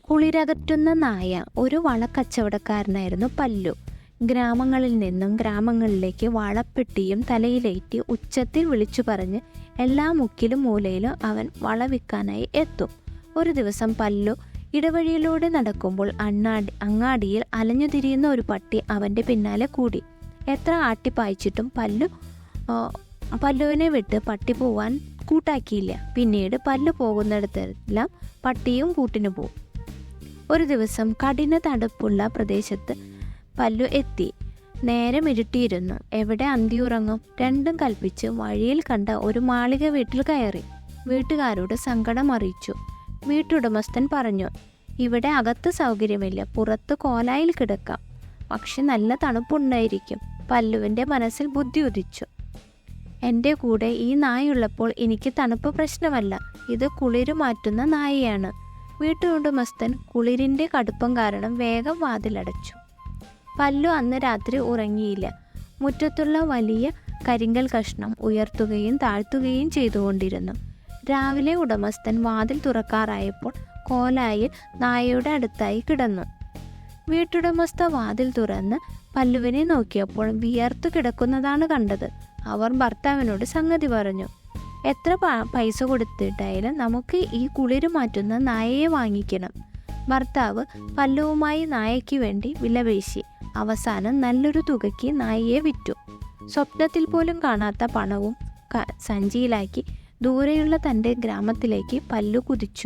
കുളിരകറ്റുന്ന നായ. ഒരു വളക്കച്ചവടക്കാരനായിരുന്നു പല്ലു. ഗ്രാമങ്ങളിൽ നിന്നും ഗ്രാമങ്ങളിലേക്ക് വളപ്പെട്ടിയും തലയിലേറ്റി ഉച്ചത്തിൽ വിളിച്ചു പറഞ്ഞ് എല്ലാ മുക്കിലും മൂലയിലും അവൻ വള വിൽക്കാനായി എത്തും. ഒരു ദിവസം പല്ലു ഇടവഴിയിലൂടെ നടക്കുമ്പോൾ അങ്ങാടിയിൽ അലഞ്ഞുതിരിയുന്ന ഒരു പട്ടി അവൻ്റെ പിന്നാലെ കൂടി. എത്ര ആട്ടിപ്പായിച്ചിട്ടും പല്ലുവിനെ വിട്ട് പട്ടി പോവാൻ കൂട്ടാക്കിയില്ല. പിന്നീട് പല്ലു പോകുന്നിടത്തെല്ലാം പട്ടിയും കൂട്ടിനു പോകും. ഒരു ദിവസം കഠിന തണുപ്പുള്ള പ്രദേശത്ത് പല്ലു എത്തി. നേരം ഇരുട്ടിയിരുന്നു. എവിടെ അന്തിയുറങ്ങും? രണ്ടും കൽപ്പിച്ച് വഴിയിൽ കണ്ട ഒരു മാളിക വീട്ടിൽ കയറി. വീട്ടുകാരോട് സങ്കടം അറിയിച്ചു. വീട്ടുടമസ്ഥൻ പറഞ്ഞു, ഇവിടെ അകത്ത് സൗകര്യമില്ല, പുറത്ത് കോലായിൽ കിടക്കാം, പക്ഷെ നല്ല തണുപ്പുണ്ടായിരിക്കും. പല്ലുവിൻ്റെ മനസ്സിൽ ബുദ്ധി ഉദിച്ചു. എൻ്റെ കൂടെ ഈ നായുള്ളപ്പോൾ എനിക്ക് തണുപ്പ് പ്രശ്നമല്ല, ഇത് കുളിര് മാറ്റുന്ന നായയാണ്. വീട്ടുടമസ്ഥൻ കുളിരിൻ്റെ കടുപ്പം കാരണം വേഗം വാതിലടച്ചു. പല്ലു അന്ന് രാത്രി ഉറങ്ങിയില്ല. മുറ്റത്തുള്ള വലിയ കരിങ്കൽ കഷ്ണം ഉയർത്തുകയും താഴ്ത്തുകയും ചെയ്തുകൊണ്ടിരുന്നു. രാവിലെ ഉടമസ്ഥൻ വാതിൽ തുറക്കാറായപ്പോൾ കോലായിൽ നായയുടെ അടുത്തായി കിടന്നു. വീട്ടുടമസ്ഥ വാതിൽ തുറന്ന് പല്ലുവിനെ നോക്കിയപ്പോൾ വിയർത്തു കിടക്കുന്നതാണ് കണ്ടത്. അവർ ഭർത്താവിനോട് സംഗതി പറഞ്ഞു. എത്ര പൈസ കൊടുത്തിട്ടായാലും നമുക്ക് ഈ കുളിര് മാറ്റുന്ന നായയെ വാങ്ങിക്കണം. ഭർത്താവ് പല്ലുവുമായി നായയ്ക്ക് വേണ്ടി വിലപേശി. അവസാനം നല്ലൊരു തുകയ്ക്ക് നായയെ വിറ്റു. സ്വപ്നത്തിൽ പോലും കാണാത്ത പണവും സഞ്ചിയിലാക്കി ദൂരെയുള്ള തൻ്റെ ഗ്രാമത്തിലേക്ക് പല്ലു കുതിച്ചു.